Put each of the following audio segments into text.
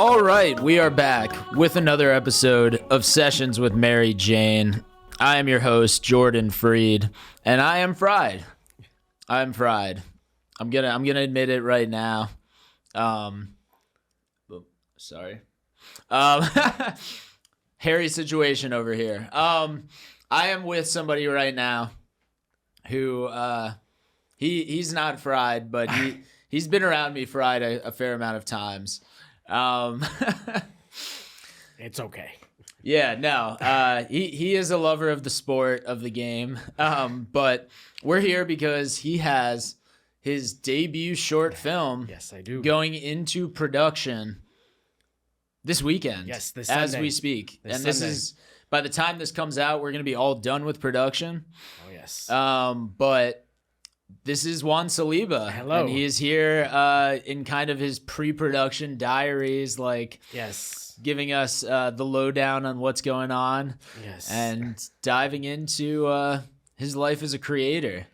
All right, we are back with another episode of Sessions with Mary Jane. I am your host, Jordan Freed, and I am fried. I'm fried. I'm gonna admit it right now. Sorry. Hairy situation over here. I am with somebody right now who he's not fried, but he's been around me fried a fair amount of times. It's okay. Yeah, no. He is a lover of the sport, of the game. But we're here because he has his debut short film. Yes, I do. Going into production this weekend. Yes, this as Sunday. we speak. This This Sunday. is, by the time this comes out, we're going to be all done with production. Oh, yes. But this is Juan Saliba. Hello. And he is here in kind of his pre-production diaries, like Yes. giving us the lowdown on what's going on. Yes. And diving into his life as a creator.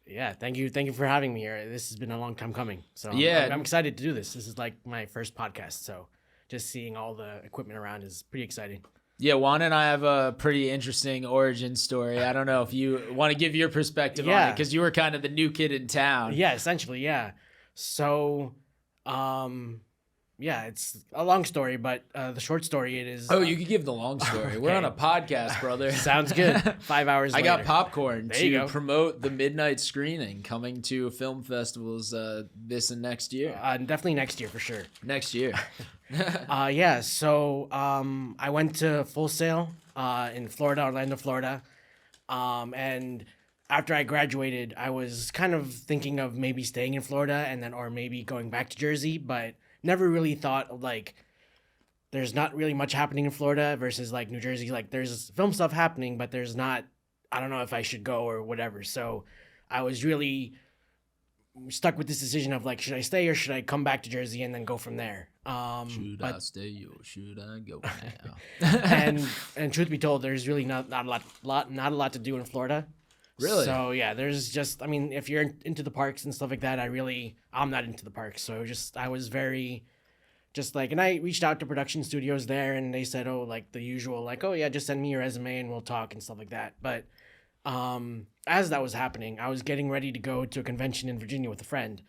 Yeah, thank you for having me here. This has been a long time coming. So Yeah. I'm excited to do this. This is like my first podcast, so just seeing all the equipment around is pretty exciting. Yeah, Juan and I have a pretty interesting origin story. I don't know if you want to give your perspective on it, because you were kind of the new kid in town. Yeah, essentially, yeah. So, yeah, it's a long story, but the short story it is. Oh, you could give the long story. We're on a podcast, brother. Sounds good. 5 hours I later. got popcorn There you to go. promote the midnight screening coming to film festivals this and next year. Definitely next year for sure. Next year. Yeah, so I went to Full Sail in Florida, Orlando, Florida. And after I graduated, I was kind of thinking of maybe staying in Florida and then or maybe going back to Jersey, but never really thought of like there's not really much happening in Florida versus like New Jersey. Like there's film stuff happening, but there's not, I don't know if I should go or whatever. So I was really stuck with this decision of like, should I stay or should I come back to Jersey and then go from there? Should but- I stay or should I go now? and truth be told, there's really not a lot to do in Florida. Really? So yeah, there's just, I mean, if you're into the parks and stuff like that, I'm not into the parks. So I was very just like, and I reached out to production studios there and they said, oh, like the usual, like, oh yeah, just send me your resume and we'll talk and stuff like that. But as that was happening, I was getting ready to go to a convention in Virginia with a friend.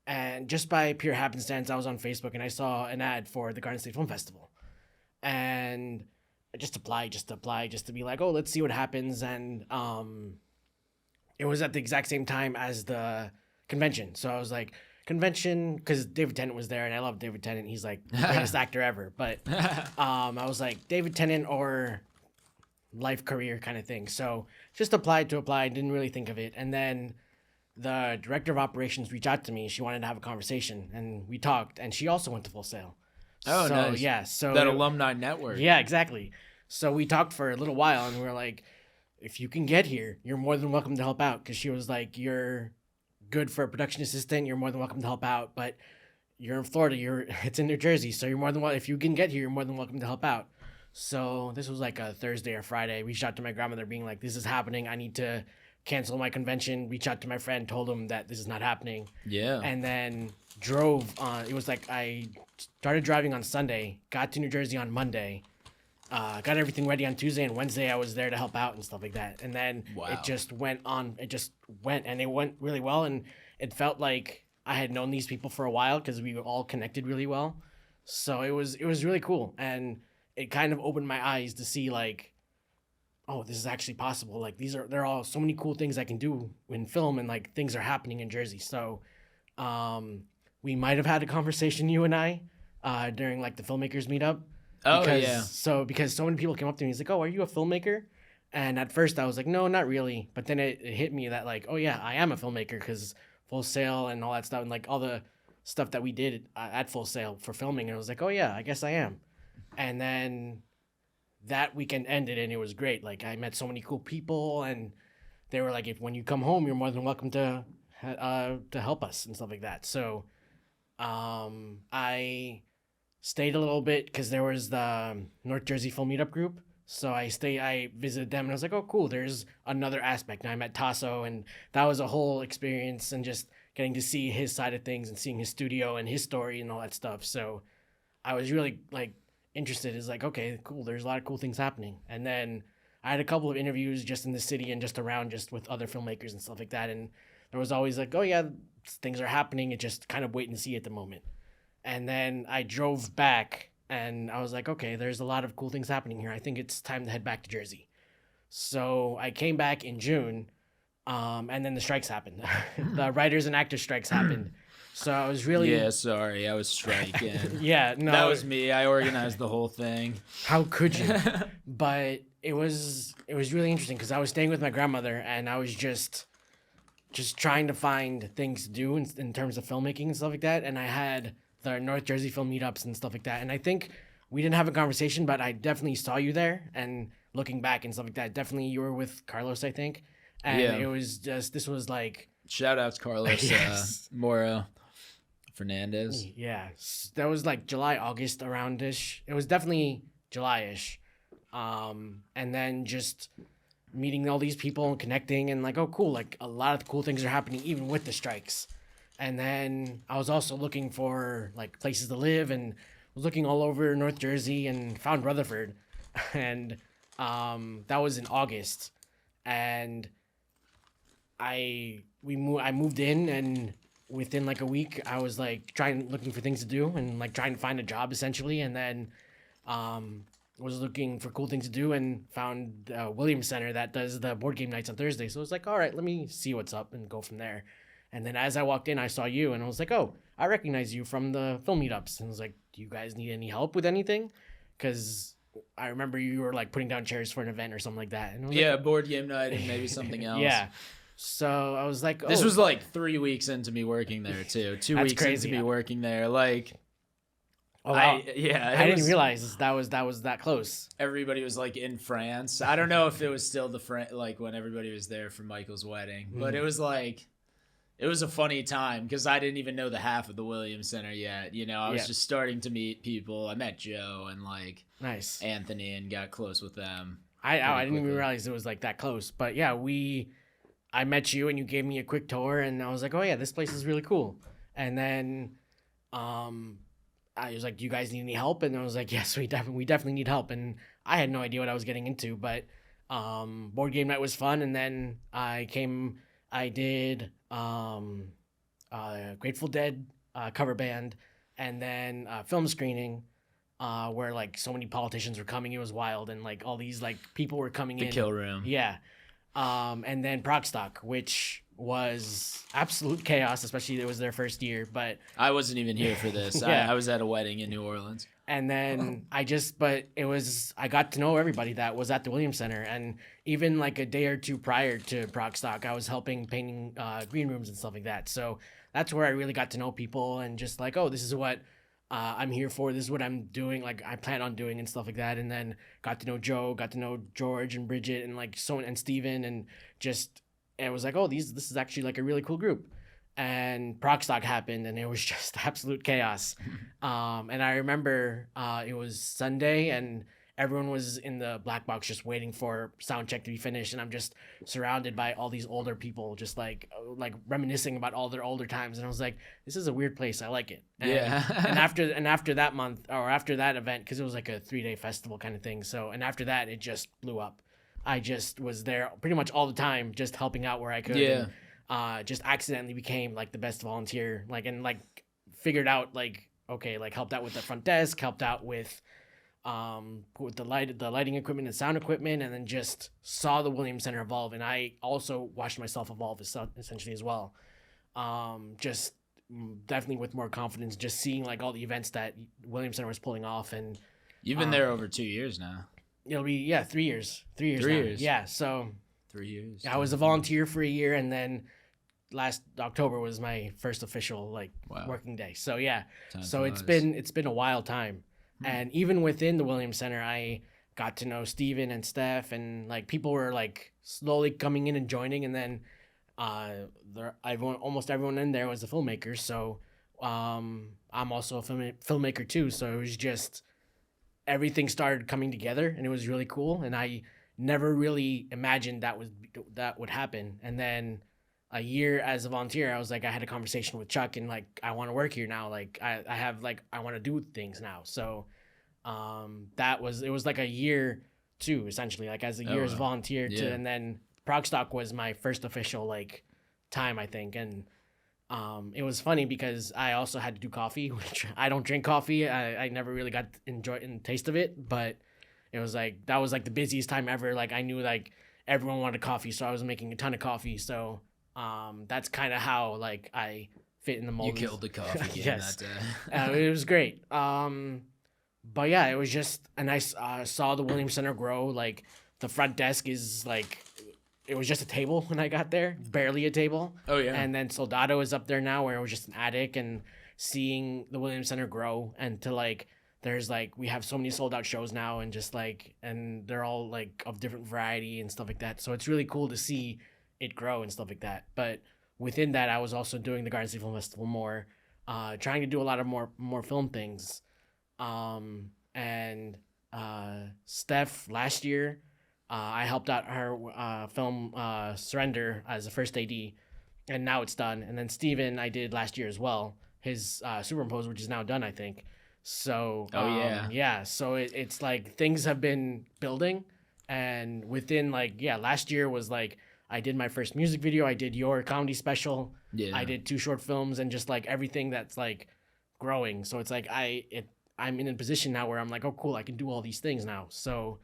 And just by pure happenstance, I was on Facebook and I saw an ad for the Garden State Film Festival. And I just applied just to be like, oh, let's see what happens. And it was at the exact same time as the convention. So I was like, convention, because David Tennant was there and I love David Tennant. He's like the greatest actor ever. But I was like, David Tennant or life career kind of thing. So just applied, didn't really think of it. And then the director of operations reached out to me. She wanted to have a conversation and we talked, and she also went to Full Sail. Oh, so, nice. Yeah, so That alumni network. yeah, exactly. So we talked for a little while and we were like, if you can get here, you're more than welcome to help out. Because she was like, you're good for a production assistant. You're more than welcome to help out. But you're in Florida. It's in New Jersey. So you're more than welcome. If you can get here, you're more than welcome to help out. So this was like a Thursday or Friday. I reached out to my grandmother being like, this is happening. I need to cancel my convention. Reach out to my friend, told him that this is not happening. Yeah. And then drove on. It was like I started driving on Sunday, got to New Jersey on Monday. Got everything ready on Tuesday, and Wednesday I was there to help out and stuff like that. And then it just went on. It just went, and it went really well. And it felt like I had known these people for a while because we all connected really well. So it was really cool, and it kind of opened my eyes to see like, oh, this is actually possible. Like there are all so many cool things I can do in film, and like things are happening in Jersey. So, we might have had a conversation, you and I, during like the filmmakers meetup. Oh, Because, yeah. because so many people came up to me. He's like, "Oh, are you a filmmaker?" And at first I was like, "No, not really." But then it hit me that like, "Oh yeah, I am a filmmaker," because Full Sail and all that stuff, and like all the stuff that we did at Full Sail for filming. And I was like, "Oh yeah, I guess I am." And then that weekend ended, and it was great. Like I met so many cool people, and they were like, "If when you come home, you're more than welcome to help us and stuff like that." So, I stayed a little bit because there was the North Jersey Film Meetup group. So I visited them and I was like, oh, cool. There's another aspect. And I met Tasso, and that was a whole experience, and just getting to see his side of things and seeing his studio and his story and all that stuff. So I was really like interested. Is like, okay, cool. There's a lot of cool things happening. And then I had a couple of interviews just in the city and just around, just with other filmmakers and stuff like that. And there was always like, oh yeah, things are happening. It just kind of wait and see at the moment. And then I drove back and I was like, okay, there's a lot of cool things happening here. I think it's time to head back to Jersey. So I came back in June, and then the strikes happened. The writers and actors strikes happened. So I was really... Yeah, sorry, I was striking. Yeah, no. That was me. I organized the whole thing. How could you? But it was really interesting because I was staying with my grandmother and I was just trying to find things to do in terms of filmmaking and stuff like that. And I had the North Jersey film meetups and stuff like that. And I think we didn't have a conversation, but I definitely saw you there. And looking back and stuff like that, definitely you were with Carlos, I think. And Yeah. it was just, this was like... Shout out to Carlos Yes. Moro Fernandez. Yeah, that was like July, August around-ish. It was definitely July-ish. And then just meeting all these people and connecting and like, oh, cool. Like a lot of cool things are happening even with the strikes. And then I was also looking for like places to live and was looking all over North Jersey and found Rutherford. And that was in August. And I moved in, and within like a week I was like looking for things to do and like trying to find a job essentially. And then was looking for cool things to do and found Williams Center that does the board game nights on Thursday. So I was like, all right, let me see what's up and go from there. And then as I walked in, I saw you and I was like, oh, I recognize you from the film meetups. And I was like, do you guys need any help with anything? Because I remember you were like putting down chairs for an event or something like that. And I was Yeah, like, board game night and maybe something else. yeah. So I was like, oh. This was like 3 weeks into me working there too. 2 That's weeks crazy. into me working there. Like, Oh, wow. I didn't realize that was that close. Everybody was like in France. I don't know if it was still like when everybody was there for Michael's wedding, but it was like, it was a funny time because I didn't even know the half of the Williams Center yet. You know, I was just starting to meet people. I met Joe and like Nice. Anthony and got close with them. I didn't even quickly. realize it was like that close. But yeah, I met you and you gave me a quick tour and I was like, oh yeah, this place is really cool. And then I was like, do you guys need any help? And I was like, yes, we definitely need help. And I had no idea what I was getting into, but board game night was fun. And then I did Grateful Dead cover band, and then film screening where like so many politicians were coming. It was wild, and like all these like people were coming in. The kill room. Yeah. And then Proc-Stock, which was absolute chaos, especially it was their first year. But I wasn't even here for this. Yeah. I was at a wedding in New Orleans. and then I got to know everybody that was at the Williams Center. And even like a day or two prior to Proc-Stock, I was helping painting green rooms and stuff like that. So that's where I really got to know people and just like, oh, this is what I'm here for. This is what I'm doing. Like I plan on doing and stuff like that. And then got to know Joe, got to know George and Bridget and like and Steven, and it was like, oh, this is actually like a really cool group. And Proc-Stock happened and it was just absolute chaos. And I remember it was Sunday and everyone was in the black box just waiting for sound check to be finished, and I'm just surrounded by all these older people just like reminiscing about all their older times, and I was like, this is a weird place, I like it. And, Yeah. and after that month, or after that event, because it was like a 3-day festival kind of thing, so and after that it just blew up. I just was there pretty much all the time just helping out where I could. Yeah. And, just accidentally became like the best volunteer, like, and like figured out like, okay, like helped out with the front desk, helped out with the lighting equipment and sound equipment, and then just saw the Williams Center evolve. And I also watched myself evolve essentially as well. Just definitely with more confidence, just seeing like all the events that Williams Center was pulling off. And You've been there over 2 years now. it'll be 3 years. 3 years. 3 now. years. Yeah. So 3 years. I was a volunteer for a year, and then last October was my first official working day. So yeah. Time So flies. it's been a wild time. And even within the Williams Center, I got to know Steven and Steph, and like people were like slowly coming in and joining. And then almost everyone in there was a filmmaker. So I'm also a filmmaker too. So it was just everything started coming together, and it was really cool. And I never really imagined that would happen. And then a year as a volunteer, I was like, I had a conversation with Chuck, and like, I want to work here now. Like, I have like, I want to do things now. So, it was like a year too, essentially, like as a year as a volunteer to, and then Progstock was my first official like time, I think. And it was funny because I also had to do coffee, which I don't drink coffee. I never really got enjoy and taste of it, but it was like, that was like the busiest time ever. Like I knew like everyone wanted coffee, so I was making a ton of coffee. So that's kind of how like I fit in the mold. You killed the coffee game yes. that day. It was great. But yeah, it was just a nice, saw the Williams Center grow. Like the front desk is like, it was just a table when I got there, barely a table. Oh yeah. And then Soldado is up there now, where it was just an attic, and seeing the Williams Center grow, and to like, there's like, we have so many sold out shows now, and just like, and they're all like of different variety and stuff like that. So it's really cool to see it grow and stuff like that. But within that, I was also doing the Garden State Film Festival more, trying to do a lot of more film things. And Steph last year, I helped out her film Surrender as a first AD, and now it's done. And then Steven I did last year as well, his Superimpose, which is now done, I think. So so it's like things have been building, and within like last year was like, I did my first music video, I did your comedy special, I did 2 short films, and just like everything that's like growing. So it's like I'm in a position now where I'm like, oh cool, I can do all these things now. So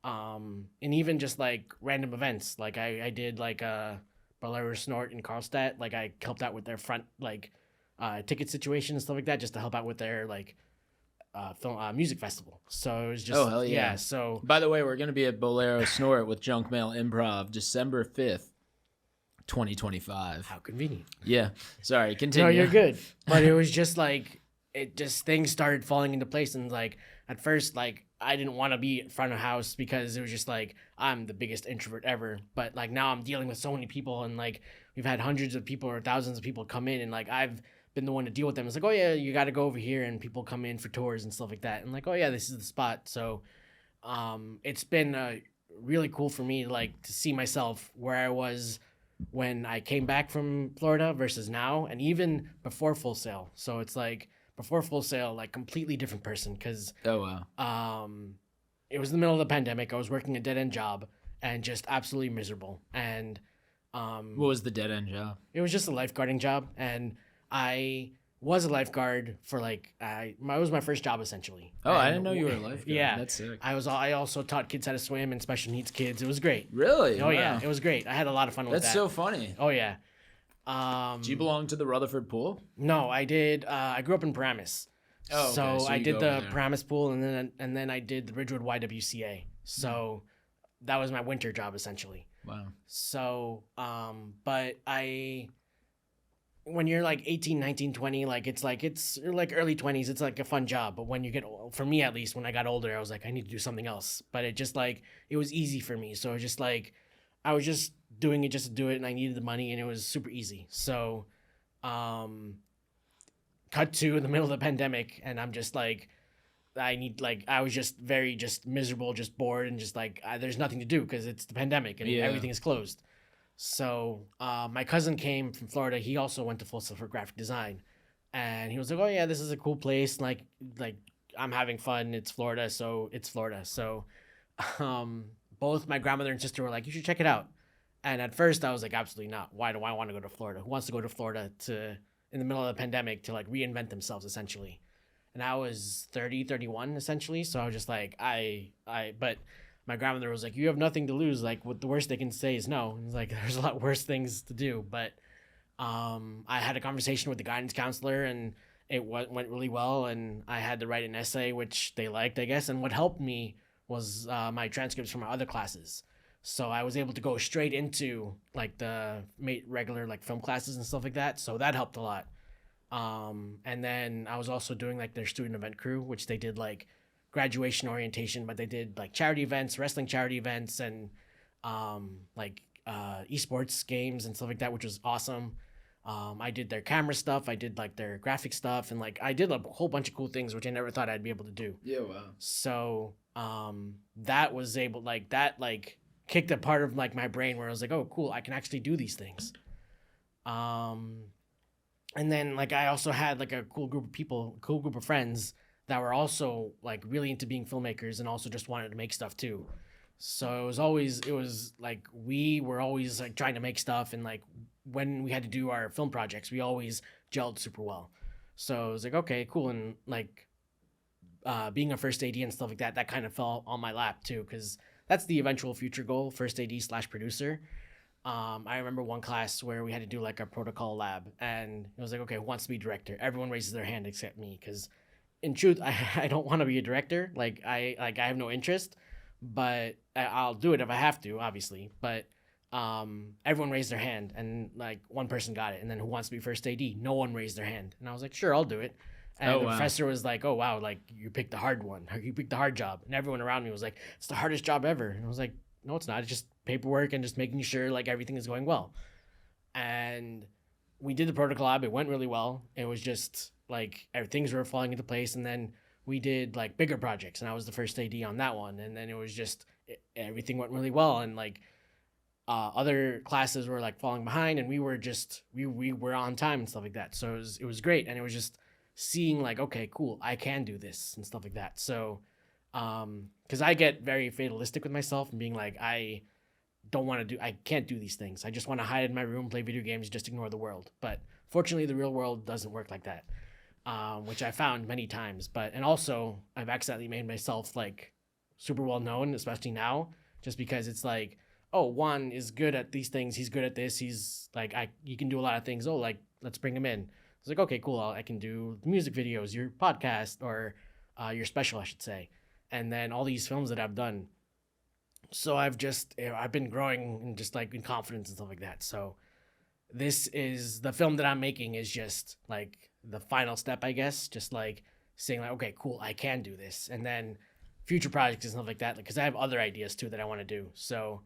and even just like random events, like I did like a Bolero Snort in Carlstadt, like I helped out with their front like ticket situation and stuff like that, just to help out with their like film music festival. So it was just hell yeah. So by the way, we're gonna be at Bolero Snort with Junk Mail Improv December 5th, 2025. How convenient. Yeah, sorry, continue. No, you're good. But it was just like, it just, things started falling into place. And like at first, like I didn't want to be in front of house because it was just like, I'm the biggest introvert ever. But like now I'm dealing with so many people, and like we've had hundreds of people or thousands of people come in, and like I've been the one to deal with them. It's like, oh yeah, you got to go over here, and people come in for tours and stuff like that, and like, oh yeah, this is the spot. So it's been really cool for me like to see myself where I was when I came back from Florida versus now, and even before Full Sail. So it's like, before Full Sail, like completely different person, because it was in the middle of the pandemic. I was working a dead-end job and just absolutely miserable. And what was the dead-end job? It was just a lifeguarding job, and I was a lifeguard for like it was my first job essentially. Oh, I didn't know you were a lifeguard. Yeah, that's sick. I also taught kids how to swim and special needs kids. It was great. Really? Oh wow. Yeah, it was great. I had a lot of fun with that. That's so funny. Oh yeah. Do you belong to the Rutherford pool? No, I did. I grew up in Paramus. Oh, okay. So I did the Paramus pool, and then I did the Ridgewood YWCA. So that was my winter job essentially. Wow. So but when you're like 18, 19, 20, like it's like early 20s, it's like a fun job. But when you get, for me at least, when I got older, I was like, I need to do something else. But it just like, it was easy for me. So it was just like, I was just doing it just to do it, and I needed the money, and it was super easy. So cut to in the middle of the pandemic, and I'm just like, I was just very just miserable, just bored, and just like there's nothing to do because it's the pandemic and everything is closed. So my cousin came from Florida. He also went to Full Sail for graphic design, and he was like, oh yeah, this is a cool place, like I'm having fun, it's Florida. So both my grandmother and sister were like, you should check it out. And at first I was like, absolutely not. Why do I want to go to Florida? Who wants to go to Florida in the middle of the pandemic to like reinvent themselves essentially? And I was 30, 31 essentially. So I was just like, but my grandmother was like, you have nothing to lose. Like, what the worst they can say is no. And it's like, there's a lot worse things to do. But I had a conversation with the guidance counselor, and it went really well. And I had to write an essay, which they liked, I guess. And what helped me was my transcripts from my other classes. So I was able to go straight into like the regular like film classes and stuff like that. So that helped a lot. And then I was also doing like their student event crew, which they did like graduation orientation, but they did like charity events, wrestling charity events, and esports games and stuff like that, which was awesome. I did their camera stuff, I did like their graphic stuff, and like I did a whole bunch of cool things which I never thought I'd be able to do. Yeah, wow. So that was able, like that like kicked a part of like my brain where I was like, oh cool, I can actually do these things. And then like I also had like a cool group of friends that were also like really into being filmmakers and also just wanted to make stuff too. So it was like we were always like trying to make stuff, and like when we had to do our film projects, we always gelled super well. So it was like, okay, cool. And like being a first AD and stuff like that, that kind of fell on my lap too, because that's the eventual future goal, first AD / producer. I remember one class where we had to do like a protocol lab, and it was like, okay, who wants to be director? Everyone raises their hand except me, because in truth, I don't want to be a director. I have no interest, but I'll do it if I have to, obviously. But everyone raised their hand, and like one person got it, and then who wants to be first AD? No one raised their hand, and I was like, sure, I'll do it. And the professor was like, oh wow, like you picked the hard one, you picked the hard job, and everyone around me was like, it's the hardest job ever, and I was like, no, it's not. It's just paperwork and just making sure like everything is going well. And we did the protocol lab. It went really well. It was just like things were falling into place, and then we did like bigger projects, and I was the first AD on that one, and then it was just everything went really well, and like other classes were like falling behind, and we were on time and stuff like that. So it was great, and it was just seeing like, okay, cool, I can do this and stuff like that. So because I get very fatalistic with myself and being like, I can't do these things. I just want to hide in my room, play video games, just ignore the world. But fortunately, the real world doesn't work like that, which I found many times. And also, I've accidentally made myself like super well known, especially now, just because it's like, oh, Juan is good at these things. He's good at this. He's like, he can do a lot of things. Oh, like, let's bring him in. It's like, okay, cool. I can do music videos, your podcast, or your special, I should say. And then all these films that I've done. So I've been growing and just like in confidence and stuff like that. So this is the film that I'm making is just like the final step, I guess. Just like saying like, okay, cool, I can do this. And then future projects and stuff like that. Because I have other ideas too that I want to do. So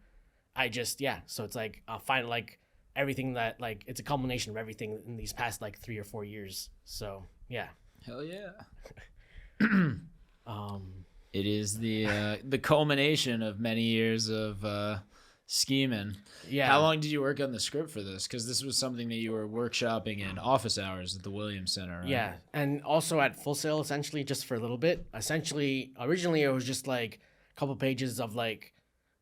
so it's like I'll find like everything that like it's a culmination of everything in these past like 3 or 4 years. So yeah. Hell yeah. It is the culmination of many years of scheming. Yeah. How long did you work on the script for this? Because this was something that you were workshopping in office hours at the Williams Center, right? Yeah, and also at Full Sail, essentially, just for a little bit. Essentially, originally it was just like a couple pages of like,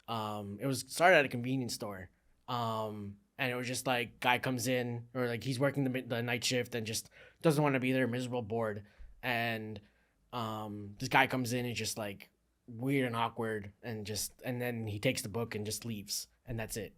it was started at a convenience store, and it was just like guy comes in or like he's working the night shift and just doesn't want to be there, miserable, bored, and this guy comes in and just like weird and awkward and then he takes the book and just leaves, and that's it.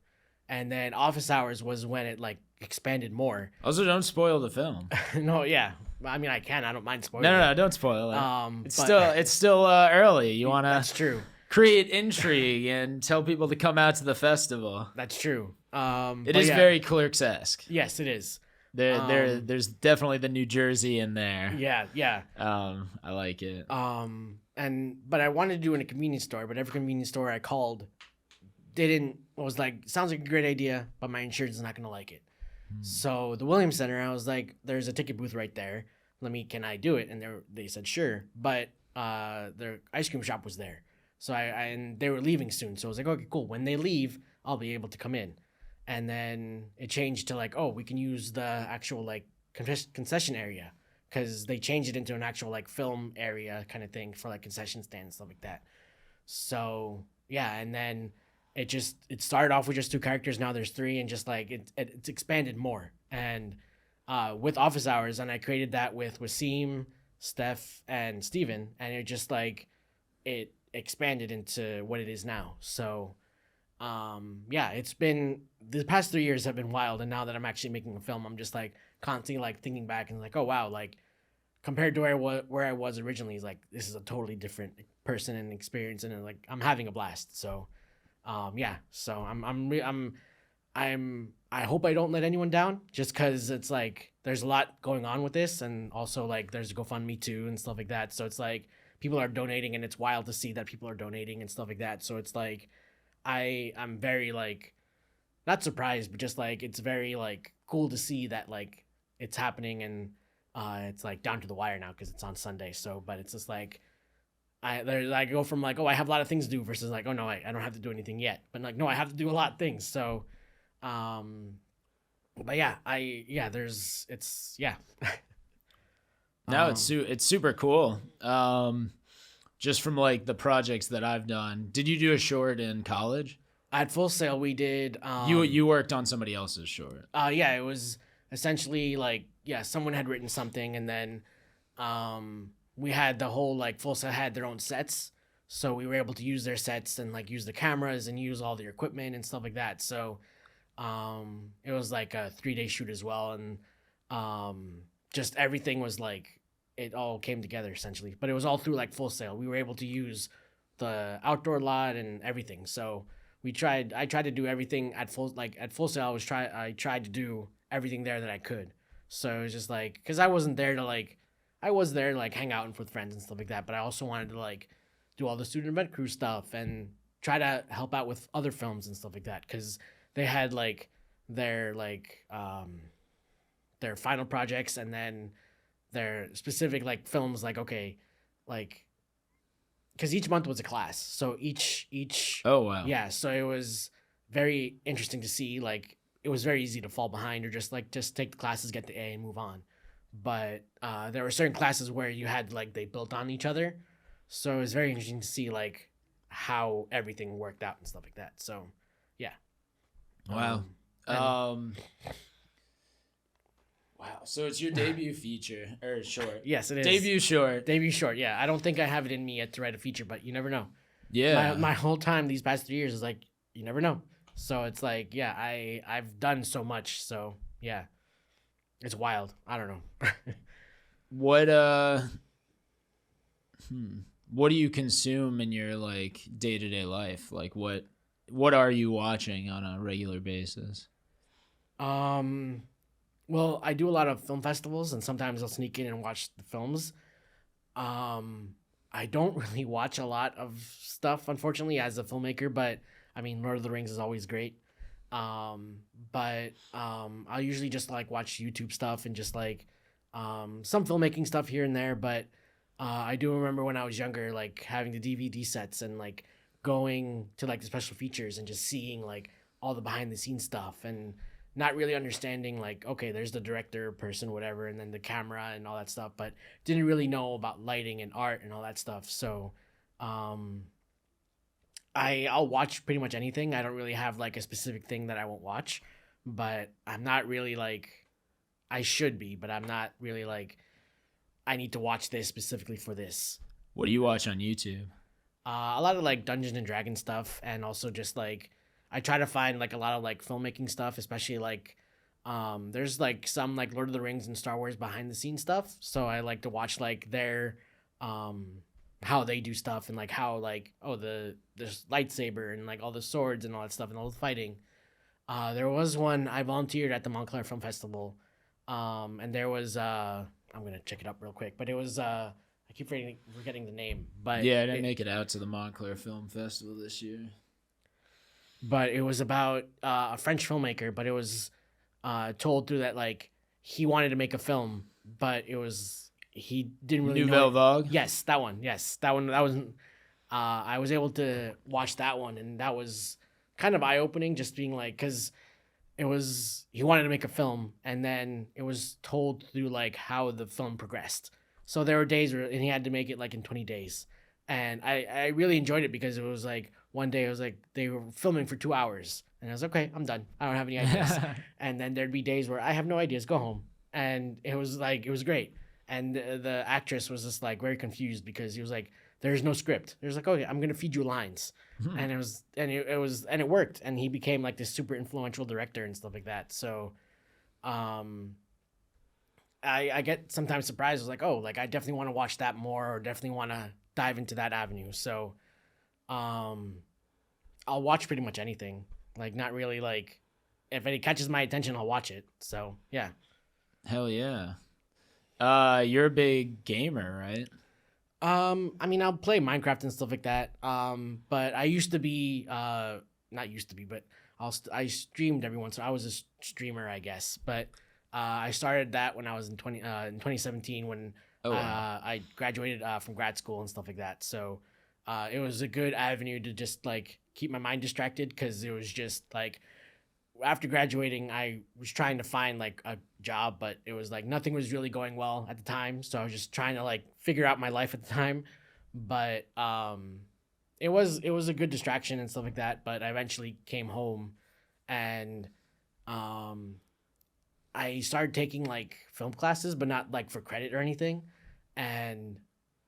And then office hours was when it like expanded more. Also, don't spoil the film. No, yeah, I mean I don't mind spoiling. No, don't spoil it. It's still early. You want to That's true. Create intrigue and tell people to come out to the festival. That's true. It is very Clerks-esque. Yes, it is. There's definitely the New Jersey in there. Yeah. I like it. But I wanted to do it in a convenience store, but every convenience store I called was like, sounds like a great idea, but my insurance is not gonna like it. So the Williams Center, I was like, there's a ticket booth right there. Can I do it? And they said sure, but their ice cream shop was there. So and they were leaving soon. So I was like, okay, cool. When they leave, I'll be able to come in. And then it changed to like, oh, we can use the actual like concession area, because they changed it into an actual like film area kind of thing for like concession stands and stuff like that. So yeah, and then it started off with just 2 characters. Now there's 3, and just like it's expanded more. And with office hours, and I created that with Wasim, Steph, and Steven, and it just like it expanded into what it is now. So it's been the past 3 years have been wild, and now that I'm actually making a film, I'm just like constantly like thinking back and like, oh wow, like compared to where I was originally, is like this is a totally different person and experience, and like I'm having a blast. So so I hope I don't let anyone down, just because it's like there's a lot going on with this, and also like there's GoFundMe too and stuff like that. So it's like people are donating, and it's wild to see that people are donating and stuff like that. So it's like I'm very like not surprised, but just like it's very like cool to see that like it's happening, and it's like down to the wire now because it's on Sunday. So, but it's just like I go from like, oh, I have a lot of things to do, versus like, oh no, I don't have to do anything yet, but like no, I have to do a lot of things. So But it's No, it's super cool. Just from like the projects that I've done. Did you do a short in college? At Full Sail we did. You worked on somebody else's short. Yeah, it was essentially like, yeah, someone had written something, and then we had the whole, like, Full Sail had their own sets, so we were able to use their sets and like use the cameras and use all their equipment and stuff like that. So it was like a 3-day shoot as well, and just everything was like, it all came together essentially. But it was all through like Full Sail. We were able to use the outdoor lot and everything. So I tried to do everything at Full Sail. I tried to do everything there that I could. So it was just like, because I was there to like hang out with friends and stuff like that, but I also wanted to like do all the student event crew stuff and try to help out with other films and stuff like that, because they had like their final projects, and then their specific like films, like, okay, like, because each month was a class, so each Oh wow. yeah, so it was very interesting to see. Like, it was very easy to fall behind or just take the classes, get the A, and move on. But there were certain classes where you had like, they built on each other, so it was very interesting to see like how everything worked out and stuff like that. So yeah. Wow. Wow. So it's your debut feature or short? Yes, it is. Debut short. Yeah, I don't think I have it in me yet to write a feature, but you never know. Yeah. My whole time these past 3 years is like, you never know. So it's like, yeah, I've done so much. So yeah, it's wild. I don't know. What do you consume in your like day-to-day life? Like what are you watching on a regular basis? Well, I do a lot of film festivals, and sometimes I'll sneak in and watch the films. I don't really watch a lot of stuff, unfortunately, as a filmmaker, but I mean, Lord of the Rings is always great. But I'll usually just like watch YouTube stuff and just like some filmmaking stuff here and there. But I do remember when I was younger, like having the DVD sets and like going to like the special features and just seeing like all the behind the scenes stuff, and not really understanding like, okay, there's the director person, whatever, and then the camera and all that stuff, but didn't really know about lighting and art and all that stuff. So I'll watch pretty much anything. I don't really have like a specific thing that I won't watch, but I'm not really like, I should be, but I'm not really like, I need to watch this specifically for this. What do you watch on YouTube? A lot of like Dungeons and Dragons stuff, and also just like, I try to find like a lot of like filmmaking stuff, especially like there's like some like Lord of the Rings and Star Wars behind the scenes stuff. So I like to watch like their how they do stuff, and like how like, oh, there's lightsaber and like all the swords and all that stuff and all the fighting. There was one, I volunteered at the Montclair Film Festival, and there was I'm gonna check it up real quick, but it was I keep forgetting the name, but yeah, I didn't make it out to the Montclair Film Festival this year. But it was about a French filmmaker, but it was told through that like he wanted to make a film, but he didn't really Nouvelle Vague? Yes, that one. That was I was able to watch that one, and that was kind of eye-opening, just being like, because he wanted to make a film, and then it was told through like how the film progressed. So there were days where, and he had to make it like in 20 days. And I really enjoyed it, because it was like, one day it was like they were filming for 2 hours, and I was like, okay, I'm done. I don't have any ideas. And then there'd be days where I have no ideas, go home. And it was like, it was great. And the actress was just like very confused, because he was like, there's no script. There's like, okay, I'm going to feed you lines. And it worked. And he became like this super influential director and stuff like that. So, I get sometimes surprised. I was like, oh, like I definitely want to watch that more, or definitely want to dive into that avenue. So, I'll watch pretty much anything. Like, not really like, if it catches my attention, I'll watch it. So yeah. Hell yeah. You're a big gamer, right? I mean, I'll play Minecraft and stuff like that. But I used to be, not used to be, but I streamed every once. So I was a streamer, I guess. But I started that when I was in 2017, when I graduated from grad school and stuff like that. So it was a good avenue to just like keep my mind distracted, because it was just like after graduating, I was trying to find like a job, but it was like nothing was really going well at the time. So I was just trying to like figure out my life at the time. But it was a good distraction and stuff like that. But I eventually came home, and I started taking like film classes, but not like for credit or anything. And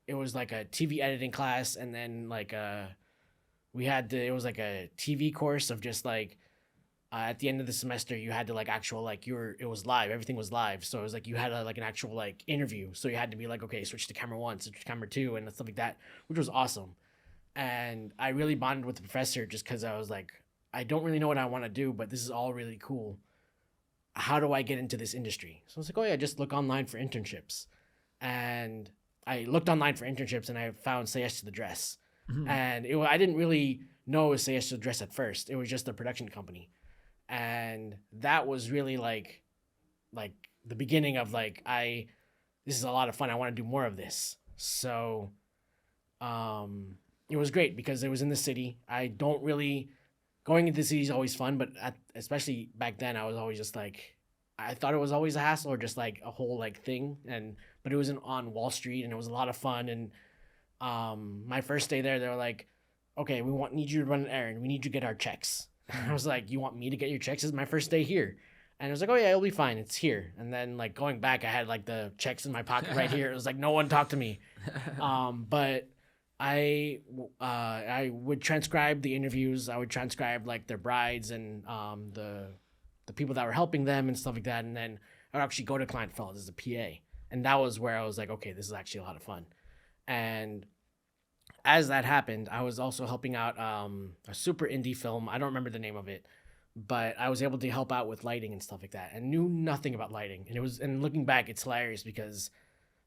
it was like a TV editing class, and then like it was like a TV course of just like at the end of the semester you had to like actual like it was live, everything was live, so it was like you had like an actual like interview, so you had to be like, okay, switch to camera 1, switch to camera 2, and stuff like that, which was awesome. And I really bonded with the professor just because I was like, I don't really know what I want to do, but this is all really cool. How do I get into this industry? So I was like, oh yeah, just look online for internships. And I looked online for internships, and I found Say Yes to the Dress. And I didn't really know it was Say Yes to the Dress at first. It was just a production company. And that was really like the beginning of like, this is a lot of fun. I want to do more of this. So it was great because it was in the city. Going into the city is always fun, but especially back then, I was always just like, I thought it was always a hassle or just like a whole like thing. But it was on Wall Street, and it was a lot of fun. And my first day there, they were like, okay, need you to run an errand. We need you to get our checks. I was like, you want me to get your checks? This is my first day here. And I was like, oh yeah, it'll be fine. It's here. And then like going back, I had like the checks in my pocket right here. It was like, no one talked to me. But I would transcribe the interviews. I would transcribe like their brides and the people that were helping them and stuff like that. And then I would actually go to client fellows as a PA. And that was where I was like, okay, this is actually a lot of fun. And as that happened, I was also helping out a super indie film. I don't remember the name of it, but I was able to help out with lighting and stuff like that, and knew nothing about lighting. And looking back, it's hilarious because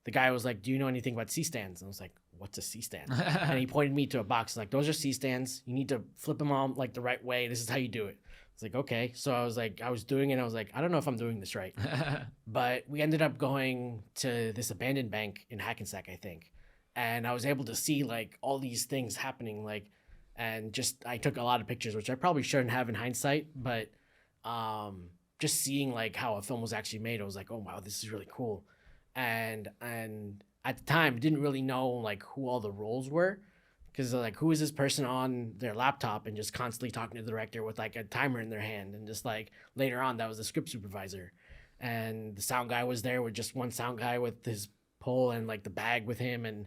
the guy was like, do you know anything about C-stands? And I was like, what's a C-stand? And he pointed me to a box, like, those are C-stands. You need to flip them on like the right way. This is how you do it. It's like, okay. So I was doing it. I was like, I don't know if I'm doing this right. But we ended up going to this abandoned bank in Hackensack, I think. And I was able to see like all these things happening, like, and just I took a lot of pictures, which I probably shouldn't have in hindsight, but just seeing like how a film was actually made, I was like, oh wow, this is really cool. And at the time, didn't really know like who all the roles were, because like, who is this person on their laptop and just constantly talking to the director with like a timer in their hand, and just like later on, that was the script supervisor, and the sound guy was there with just one sound guy with his pole and like the bag with him, and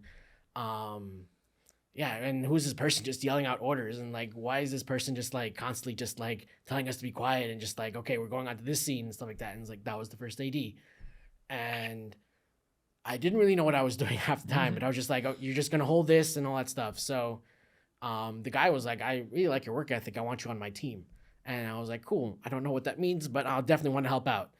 and who's this person just yelling out orders, and like, why is this person just like constantly just like telling us to be quiet, and just like, okay, we're going on to this scene and stuff like that. And it's like, that was the first AD, and I didn't really know what I was doing half the time, but I was just like, oh, you're just gonna hold this and all that stuff. So the guy was like, I really like your work ethic, I want you on my team. And I was like, cool, I don't know what that means, but I'll definitely want to help out.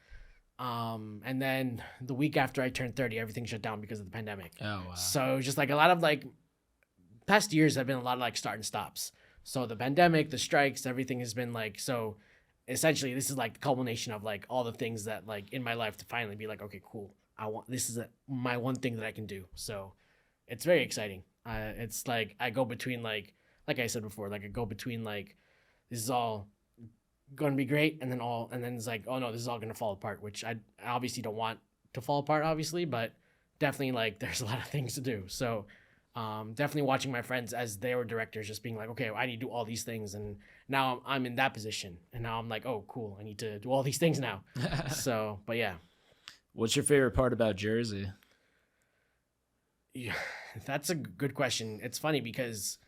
And then the week after I turned 30, everything shut down because of the pandemic. Oh, wow. So it was just like a lot of like, past years have been a lot of like start and stops. So the pandemic, the strikes, everything has been like, so essentially this is like the culmination of like all the things that like in my life to finally be like, okay, cool, this is my one thing that I can do. So it's very exciting. It's like I go between like I said before, like I go between like, this is all going to be great, and then it's like, oh no, this is all going to fall apart, which I obviously don't want to fall apart, obviously, but definitely like there's a lot of things to do. So definitely watching my friends as they were directors just being like, okay, I need to do all these things, and now I'm in that position, and now I'm like, oh cool, I need to do all these things now. So but yeah. What's your favorite part about Jersey? Yeah, that's a good question. It's funny because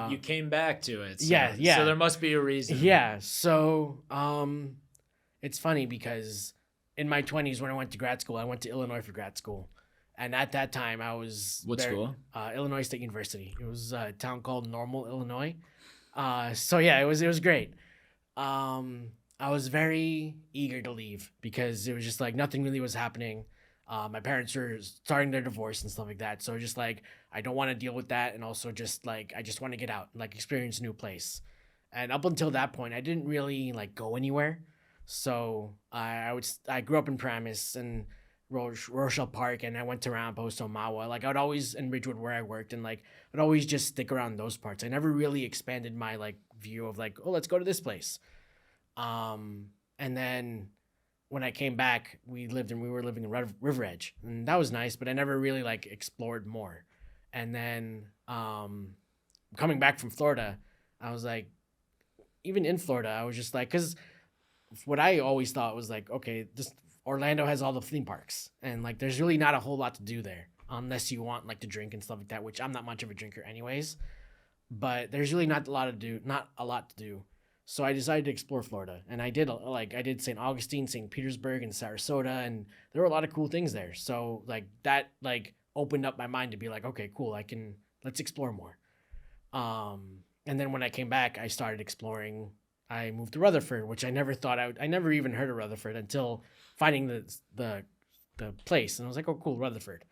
you came back to it. So, yeah. So there must be a reason. Yeah. So it's funny because in my 20s, when I went to grad school, I went to Illinois for grad school. And at that time, I was What school? Illinois State University. It was a town called Normal, Illinois. So yeah, it was great. I was very eager to leave because it was just like nothing really was happening. My parents were starting their divorce and stuff like that. So just like, I don't want to deal with that. And also just like, I just want to get out and like experience a new place. And up until that point, I didn't really like go anywhere. So I grew up in Paramus and Rochelle Park, and I went to around Post Omawa. Like I would always in Ridgewood where I worked, and like I'd always just stick around those parts. I never really expanded my like view of like, oh, let's go to this place. And then when I came back, we were living in River Edge, and that was nice, but I never really like explored more. And then coming back from Florida, I was like, even in Florida, I was just like, because what I always thought was like, okay, this Orlando has all the theme parks, and like there's really not a whole lot to do there unless you want like to drink and stuff like that, which I'm not much of a drinker anyways. But there's really not a lot to do. So I decided to explore Florida, and I did St. Augustine, St. Petersburg, and Sarasota, and there were a lot of cool things there. So like that opened up my mind to be like, okay, cool, let's explore more. And then when I came back, I started exploring. I moved to Rutherford, which I never thought I never even heard of Rutherford until finding the place, and I was like, oh, cool, Rutherford.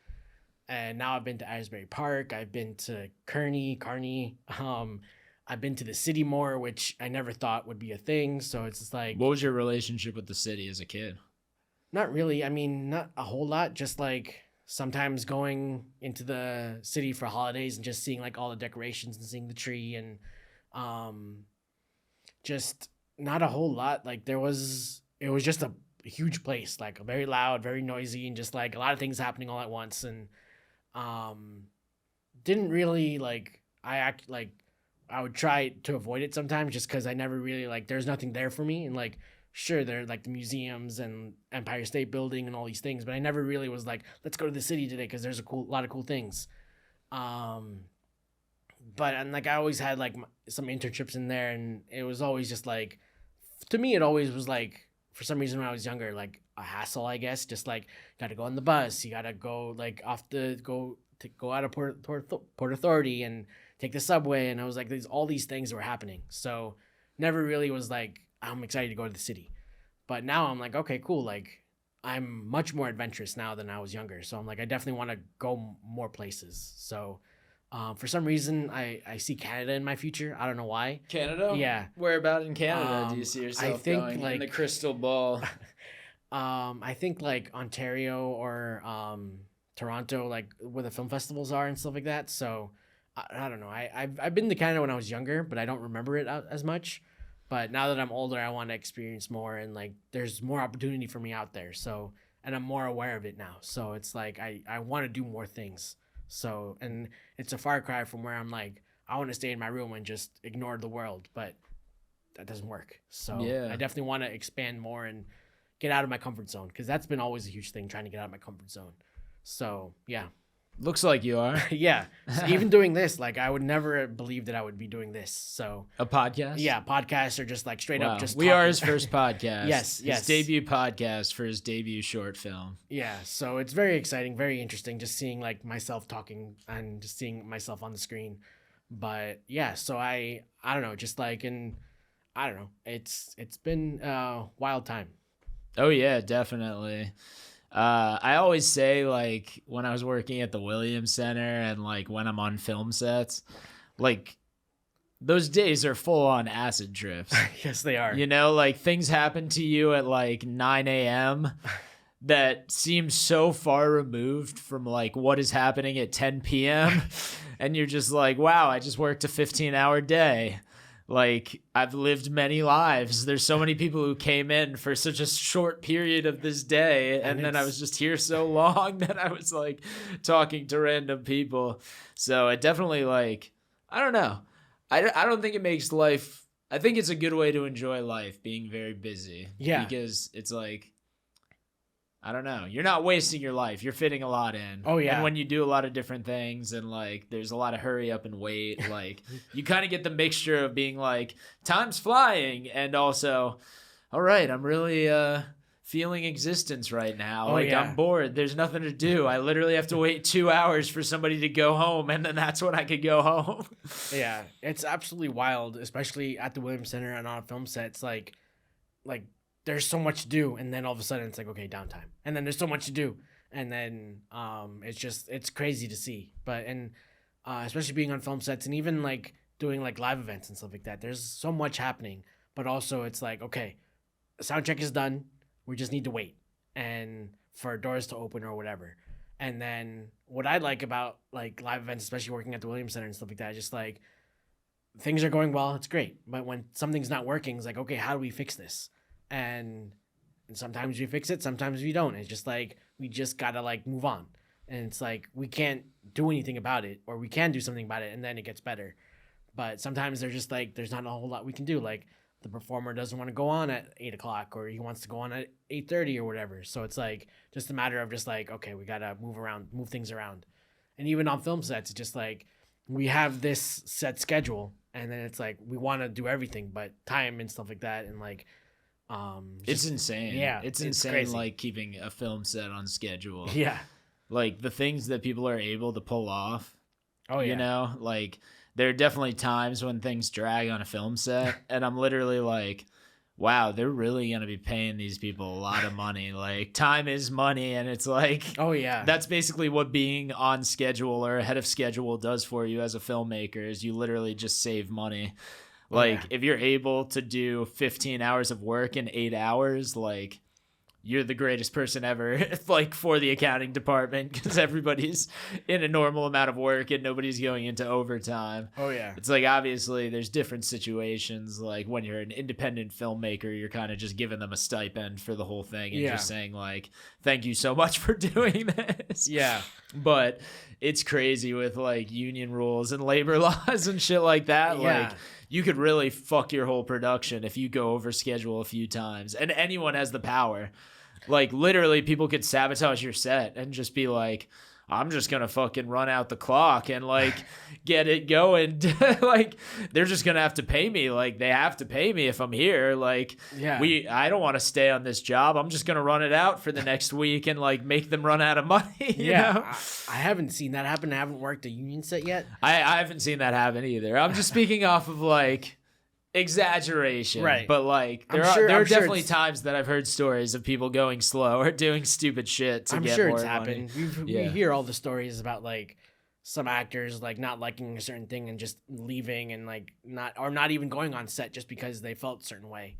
And now I've been to Asbury Park. I've been to Kearney. I've been to the city more, which I never thought would be a thing. So it's just like, What was your relationship with the city as a kid? not really. I mean, not a whole lot. Just like sometimes going into the city for holidays and just seeing like all the decorations and seeing the tree, and just not a whole lot. Like it was just a huge place, like very loud, very noisy, and just like a lot of things happening all at once. And didn't really like, I would try to avoid it sometimes just because I never really like, there's nothing there for me. And like, sure, there are like the museums and Empire State Building and all these things, but I never really was like, let's go to the city today because there's a lot of cool things. But and like I always had like some internships in there, and it was always just like, to me, it always was like, for some reason when I was younger, like a hassle, I guess. Just like, got to go on the bus, you got to go like go out of Port Authority and take the subway, and I was like, there's all these things that were happening. So never really was like, I'm excited to go to the city. But now I'm like, okay, cool. Like I'm much more adventurous now than I was younger. So I'm like, I definitely want to go more places. So for some reason, I see Canada in my future. I don't know why. Canada? Yeah. Where about in Canada do you see yourself I think going like in the crystal ball? I think like Ontario or Toronto, like where the film festivals are and stuff like that. So I don't know. I've been to Canada when I was younger, but I don't remember it as much. But now that I'm older, I want to experience more, and like there's more opportunity for me out there. So, and I'm more aware of it now. So it's like I want to do more things. So, and it's a far cry from where I'm like, I want to stay in my room and just ignore the world, but that doesn't work. So Yeah. I definitely want to expand more and get out of my comfort zone, because that's been always a huge thing, trying to get out of my comfort zone. So yeah. Looks like you are. Yeah. So even doing this, like I would never believe that I would be doing this. So A podcast? yeah, podcasts are just like straight Wow. up just We are talking. his first podcast. Yes, His yes. debut podcast for his debut short film. Yeah, so it's very exciting, very interesting, just seeing like myself talking and just seeing myself on the screen. But yeah, so I don't know, just like, and I don't know, it's been a wild time. Oh yeah, definitely. I always say, like, when I was working at the Williams Center and like when I'm on film sets, like those days are full on acid trips. Yes, they are. You know, like things happen to you at like 9 a.m. that seem so far removed from like what is happening at 10 p.m. And you're just like, wow, I just worked a 15-hour day. Like, I've lived many lives. There's so many people who came in for such a short period of this day. And then I was just here so long that I was like talking to random people. So I definitely like, I don't know. I don't think it makes life, I think it's a good way to enjoy life, being very busy. Yeah. Because it's like, I don't know. You're not wasting your life. You're fitting a lot in. Oh, yeah. And when you do a lot of different things and like there's a lot of hurry up and wait, like you kind of get the mixture of being like time's flying and also, all right, I'm really feeling existence right now. Oh, like yeah. I'm bored. There's nothing to do. I literally have to wait 2 hours for somebody to go home, and then that's when I could go home. Yeah, it's absolutely wild, especially at the Williams Center and on a film set. It's like there's so much to do, and then all of a sudden it's like, okay, downtime, and then there's so much to do, and then it's crazy to see. But especially being on film sets and even like doing like live events and stuff like that, there's so much happening. But also it's like, okay, the sound check is done, we just need to wait and for doors to open or whatever. And then what I like about like live events, especially working at the Williams Center and stuff like that, just like things are going well, it's great. But when something's not working, it's like, okay, how do we fix this? And sometimes we fix it, sometimes we don't. It's just like we just gotta like move on. And it's like we can't do anything about it, or we can do something about it, and then it gets better. But sometimes they're just like there's not a whole lot we can do. Like the performer doesn't want to go on at 8:00, or he wants to go on at 8:30 or whatever. So it's like just a matter of just like, okay, we gotta move things around. And even on film sets, it's just like we have this set schedule, and then it's like we want to do everything, but time and stuff like that, and like it's insane. Yeah, it's insane. crazy. Like keeping a film set on schedule. Yeah. Like the things that people are able to pull off. Oh yeah. You know, like there are definitely times when things drag on a film set, and I'm literally like, wow, they're really going to be paying these people a lot of money. Like time is money, and it's like, oh yeah, that's basically what being on schedule or ahead of schedule does for you as a filmmaker is you literally just save money. Like if you're able to do 15 hours of work in 8 hours, like you're the greatest person ever, like for the accounting department, because everybody's in a normal amount of work and nobody's going into overtime. Oh yeah. It's like, obviously there's different situations. Like when you're an independent filmmaker, you're kind of just giving them a stipend for the whole thing and just saying like, thank you so much for doing this. Yeah. But it's crazy with like union rules and labor laws and shit like that. Yeah. Like you could really fuck your whole production if you go over schedule a few times, and anyone has the power. Like literally people could sabotage your set and just be like, I'm just going to fucking run out the clock and like get it going. Like they're just going to have to pay me. Like they have to pay me if I'm here. Like I don't want to stay on this job. I'm just going to run it out for the next week and like make them run out of money. You know? I haven't seen that happen. I haven't worked a union set yet. I haven't seen that happen either. I'm just speaking off of like exaggeration, right? But like there are definitely times that I've heard stories of people going slow or doing stupid shit to get more money. Happened. We hear all the stories about like some actors like not liking a certain thing and just leaving and like not even going on set just because they felt a certain way.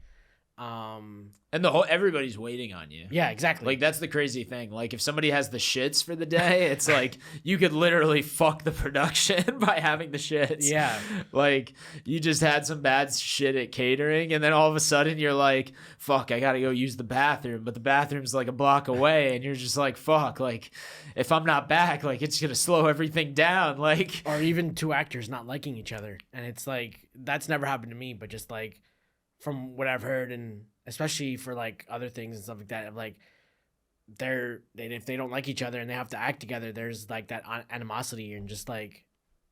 And everybody's waiting on you. Yeah, exactly. Like that's the crazy thing. Like if somebody has the shits for the day, it's like you could literally fuck the production by having the shits. Yeah. Like you just had some bad shit at catering, and then all of a sudden you're like, fuck, I gotta go use the bathroom, but the bathroom's like a block away, and you're just like, fuck, like if I'm not back, like it's gonna slow everything down. Like, or even two actors not liking each other, and it's like that's never happened to me, but just like from what I've heard, and especially for like other things and stuff like that, of like if they don't like each other and they have to act together, there's like that animosity, and just like,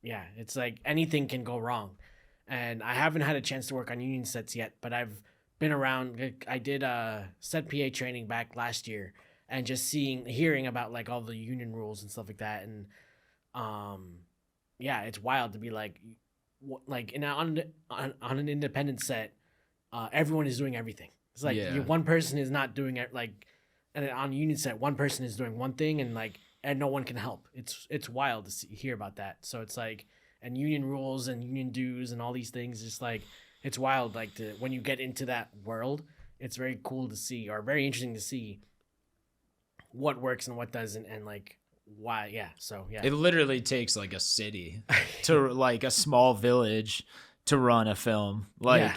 yeah, it's like anything can go wrong. And I haven't had a chance to work on union sets yet, but I've been around. I did set PA training back last year, and just hearing about like all the union rules and stuff like that, and yeah, it's wild to be like on an independent set. Everyone is doing everything. It's like one person is not doing it. Like, and on a union set, one person is doing one thing, and like, and no one can help. It's wild to hear about that. So it's like, and union rules and union dues and all these things. Just like, it's wild. Like when you get into that world, it's very cool to see, or very interesting to see what works and what doesn't, and like why. Yeah. So yeah, it literally takes like a city to like a small village to run a film. Like,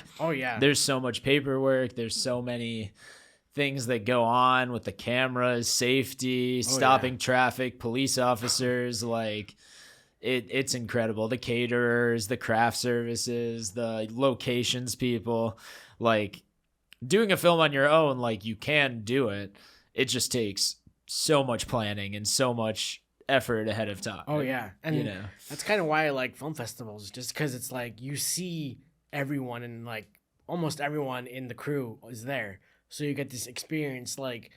there's so much paperwork. There's so many things that go on with the cameras, safety, stopping traffic, police officers. Like, it's incredible. The caterers, the craft services, the locations people. Like, doing a film on your own, like, you can do it. It just takes so much planning and so much effort ahead of time. Oh yeah, and that's kind of why I like film festivals, just because it's like you see everyone, and like almost everyone in the crew is there, so you get this experience. Like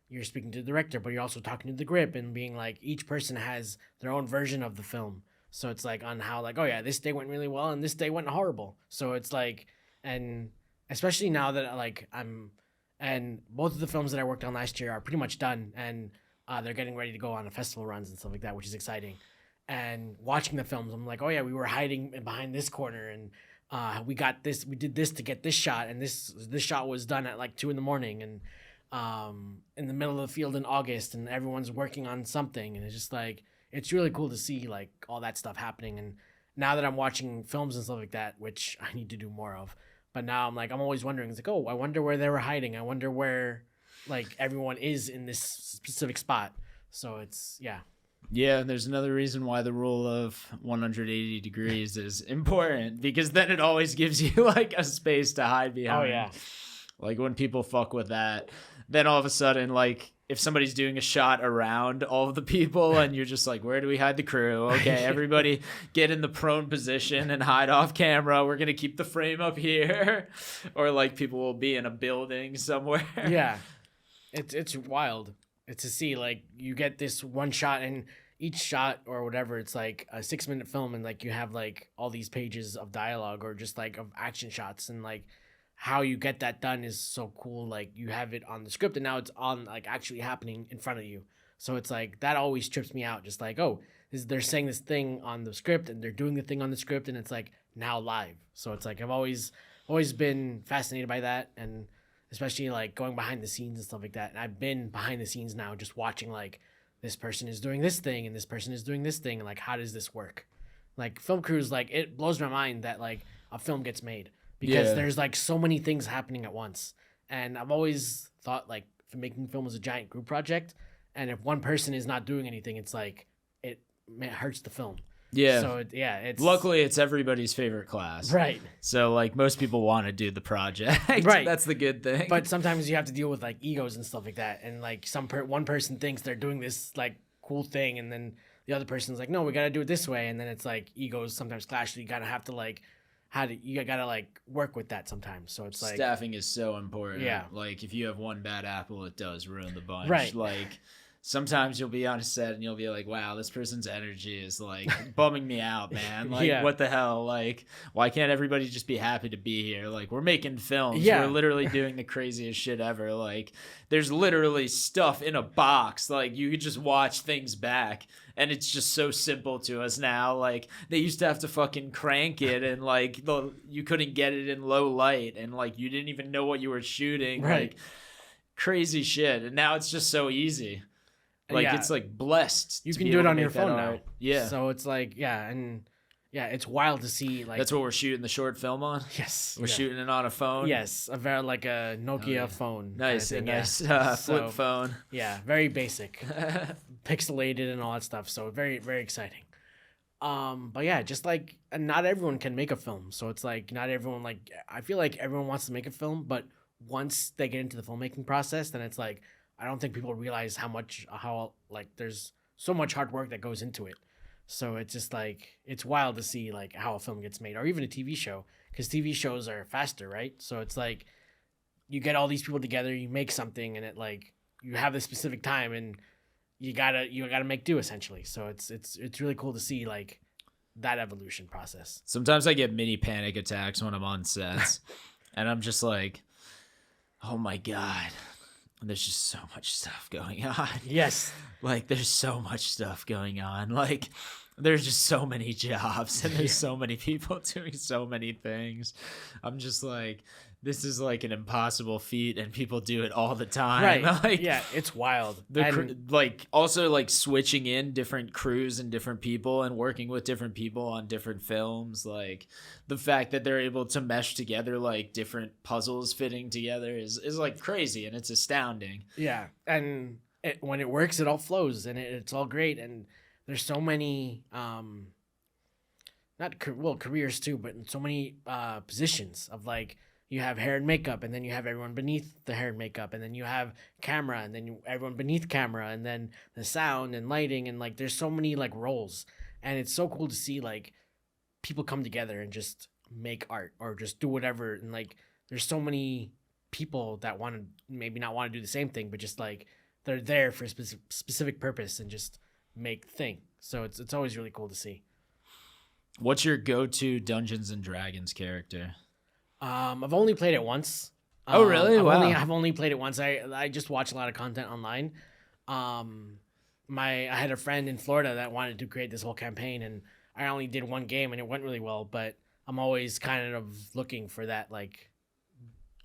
you're speaking to the director, but you're also talking to the grip, and being like each person has their own version of the film. So it's like on how like, oh yeah, this day went really well and this day went horrible. So it's like, and especially now that and both of the films that I worked on last year are pretty much done, and they're getting ready to go on festival runs and stuff like that, which is exciting. And watching the films, I'm like, oh yeah, we were hiding behind this corner, and we did this to get this shot, and this shot was done at like 2 a.m, and in the middle of the field in August, and everyone's working on something, and it's just like, it's really cool to see like all that stuff happening, now that I'm watching films and stuff like that, which I need to do more of, but now I'm always wondering, it's like, oh, I wonder where they were hiding. I wonder where like everyone is in this specific spot. So it's, yeah. Yeah, there's another reason why the rule of 180 degrees is important, because then it always gives you like a space to hide behind. Oh yeah. Like when people fuck with that, then all of a sudden, like if somebody's doing a shot around all of the people and you're just like, where do we hide the crew? Okay, everybody get in the prone position and hide off camera. We're going to keep the frame up here. Or like people will be in a building somewhere. Yeah. It's wild. It's to see like you get this one shot, and each shot or whatever, it's like a 6-minute film, and like you have like all these pages of dialogue or just like of action shots, and like how you get that done is so cool. Like you have it on the script and now it's on like actually happening in front of you. So it's like that always trips me out. Just like, oh, they're saying this thing on the script and they're doing the thing on the script and it's like now live. So it's like I've always been fascinated by that, and especially like going behind the scenes and stuff like that. And I've been behind the scenes now just watching like this person is doing this thing and this person is doing this thing, and like how does this work? Like film crews, like it blows my mind that like a film gets made. Because there's like so many things happening at once. And I've always thought like making film is a giant group project. And if one person is not doing anything, it's like it hurts the film. Yeah. So it's luckily it's everybody's favorite class. Right. So like most people want to do the project. Right. That's the good thing. But sometimes you have to deal with like egos and stuff like that. And like one person thinks they're doing this like cool thing, and then the other person's like, no, we got to do it this way. And then it's like egos sometimes clash. So you got to have to like, you gotta like work with that sometimes. So it's like staffing is so important. Yeah. Like if you have one bad apple, it does ruin the bunch. Right. Like sometimes you'll be on a set and you'll be like, wow, this person's energy is like bumming me out, man. Like Yeah. what the hell? Like why can't everybody just be happy to be here? Like we're making films. Yeah. We're literally doing the craziest shit ever. Like there's literally stuff in a box. Like you could just watch things back. And it's just so simple to us now. Like they used to have to fucking crank it, and like you couldn't get it in low light, and like you didn't even know what you were shooting. Right. Like crazy shit. And now it's just so easy. Like Yeah. it's like blessed. You to can be do it able to on your make that phone now. art. Yeah. So it's like, it's wild to see like That's what we're shooting the short film on. yes. We're yeah. shooting it on a phone. Yes, a very like a Nokia phone. Nice, kind a of thing, yeah. nice flip So, phone. Yeah, very basic, pixelated and all that stuff. So very very exciting. But yeah, just like not everyone can make a film. So it's like not everyone like I feel like everyone wants to make a film, but once they get into the filmmaking process, then it's like I don't think people realize how like there's so much hard work that goes into it. So it's just like it's wild to see like how a film gets made, or even a TV show, because TV shows are faster, right? So it's like you get all these people together, you make something, and it like you have this specific time, and you gotta make do essentially. So it's really cool to see like that evolution process. Sometimes I get mini panic attacks when I'm on sets, and I'm just like, oh my God. There's just so much stuff going on. Yes. Like, there's so much stuff going on. Like, there's just so many jobs and there's so many people doing so many things. I'm just like, this is like an impossible feat and people do it all the time. Right. Like, yeah, it's wild. Like, also, like, switching in different crews and different people and working with different people on different films. Like, the fact that they're able to mesh together, like, different puzzles fitting together is like, crazy, and it's astounding. Yeah, and when it works, it all flows, and it's all great, and there's so many, careers too, but so many positions of, like, you have hair and makeup, and then you have everyone beneath the hair and makeup, and then you have camera, and then everyone beneath camera, and then the sound and lighting, and like there's so many like roles, and it's so cool to see like people come together and just make art or just do whatever, and like there's so many people that want to maybe not want to do the same thing, but just like they're there for a specific purpose and just make thing. So it's always really cool to see. What's your go-to Dungeons and Dragons character? I've only played it once. Oh, really? I've only played it once. I just watch a lot of content online. I had a friend in Florida that wanted to create this whole campaign, and I only did one game, and it went really well. But I'm always kind of looking for that, like,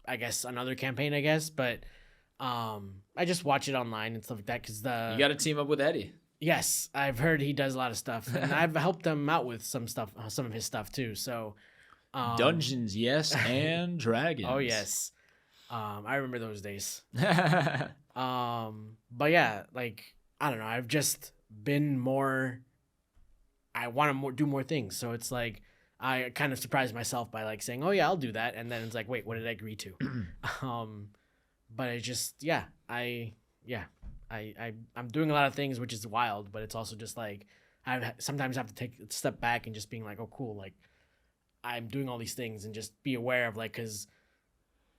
I guess another campaign. I guess, but I just watch it online and stuff like that because You got to team up with Eddie. Yes, I've heard he does a lot of stuff, and I've helped him out with some of his stuff too. So, Dungeons, yes, and Dragons. Oh yes, I remember those days. But yeah, like I don't know, I've just been more. I want to do more things, so it's like I kind of surprised myself by like saying, "Oh yeah, I'll do that," and then it's like, "Wait, what did I agree to?" But it just I'm doing a lot of things, which is wild, but it's also just like I sometimes have to take a step back and just being like, "Oh, cool," like I'm doing all these things and just be aware of like because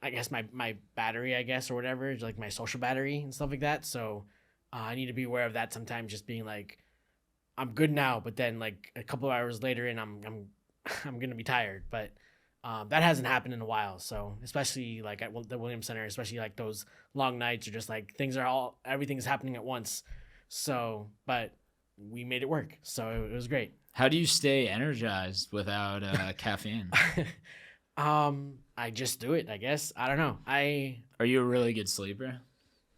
I guess my battery, I guess, or whatever, is like my social battery and stuff like that. So I need to be aware of that sometimes. Just being like, I'm good now, but then like a couple of hours later, and I'm gonna be tired. But that hasn't happened in a while. So especially like at the Williams Center, especially like those long nights, or just like everything's happening at once. So, but we made it work. So it was great. How do you stay energized without caffeine? I just do it, I guess. I don't know. Are you a really good sleeper?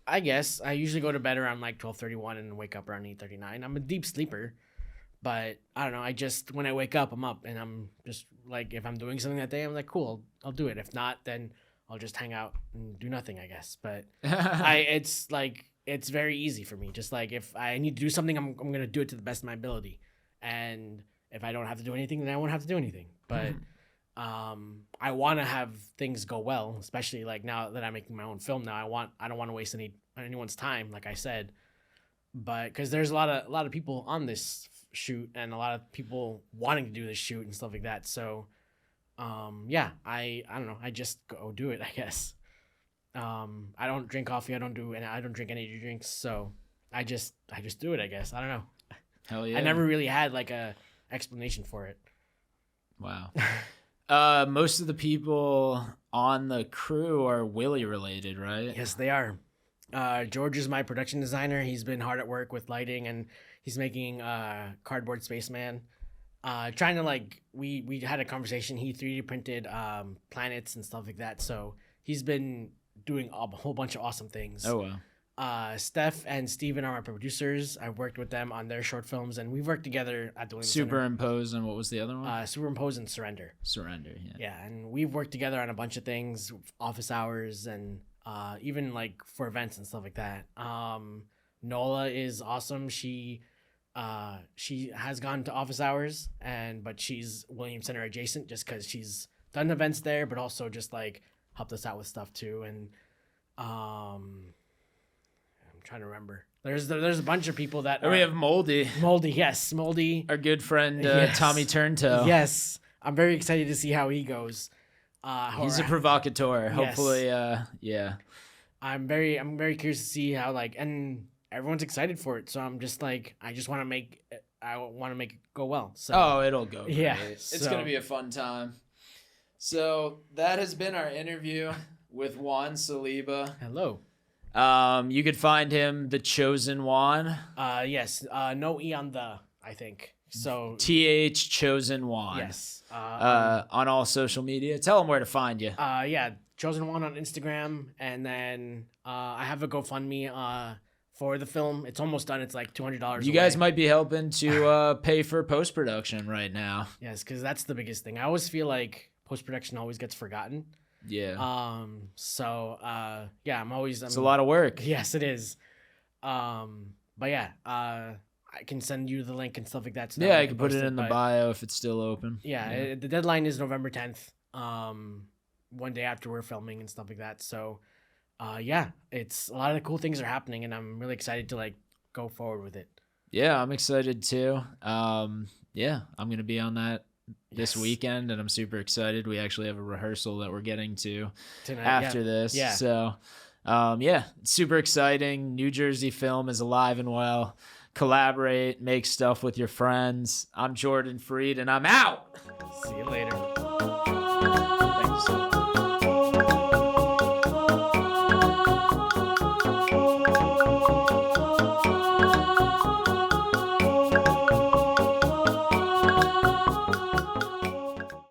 I guess I usually go to bed around like 12:31 and wake up around 8:39. I'm a deep sleeper, but I don't know. I just when I wake up, I'm up, and I'm just like if I'm doing something that day, I'm like cool, I'll do it. If not, then I'll just hang out and do nothing, I guess. But it's very easy for me. Just like if I need to do something, I'm gonna do it to the best of my ability, and if I don't have to do anything, then I won't have to do anything. But I want to have things go well, especially like now that I'm making my own film. Now I don't want to waste anyone's time, like I said, but because there's a lot of people on this shoot and a lot of people wanting to do this shoot and stuff like that. So, I don't know. I just go do it, I guess. I don't drink coffee. I don't drink any drinks. So I just do it, I guess. I don't know. Hell yeah. I never really had like a explanation for it. Wow. Most of the people on the crew are Willie related, right? Yes, they are. George is my production designer. He's been hard at work with lighting, and he's making Cardboard Spaceman. Trying to like we had a conversation. He 3D printed planets and stuff like that. So he's been doing a whole bunch of awesome things. Oh wow. Steph and Steven are my producers. I've worked with them on their short films, and we've worked together at the Williams Center. Superimpose, and what was the other one? Superimpose and Surrender. Surrender, yeah. Yeah, and we've worked together on a bunch of things, office hours, and even like for events and stuff like that. Nola is awesome. She has gone to office hours, but she's Williams Center adjacent just because she's done events there, but also just like helped us out with stuff too. And I'm trying to remember. There's a bunch of people that we have Moldy. Yes, Moldy. Our good friend Yes. Tommy Turntoe. Yes, I'm very excited to see how he goes. He's a provocateur. Yes. Hopefully, yeah. I'm very curious to see how and everyone's excited for it. So I'm just like I want to make it go well. So it'll go great. Yeah, It's gonna be a fun time. So that has been our interview with Juan Saliba. Hello. You could find him The Chosen Juan. Yes. No E on the, I think. So TH Chosen Juan. yes. On all social media. Tell him where to find you. Yeah, Chosen One on Instagram, and then I have a GoFundMe for the film. It's almost done. It's like $200. You guys might be helping to pay for post-production right now. Yes, because that's the biggest thing. I always feel like post-production always gets forgotten. Yeah. It's a lot of work. Yes, it is. But yeah, I can send you the link and stuff like that. So I can put it in the bio if it's still open. Yeah, the deadline is November 10th. One day after we're filming and stuff like that. So, it's a lot of cool things are happening, and I'm really excited to like go forward with it. Yeah, I'm excited too. I'm gonna be on that this weekend, and I'm super excited. We actually have a rehearsal that we're getting to tonight, after this. Yeah. So, it's super exciting. New Jersey Film is alive and well. Collaborate, make stuff with your friends. I'm Jordan Freed, and I'm out. See you later. Thank you so much.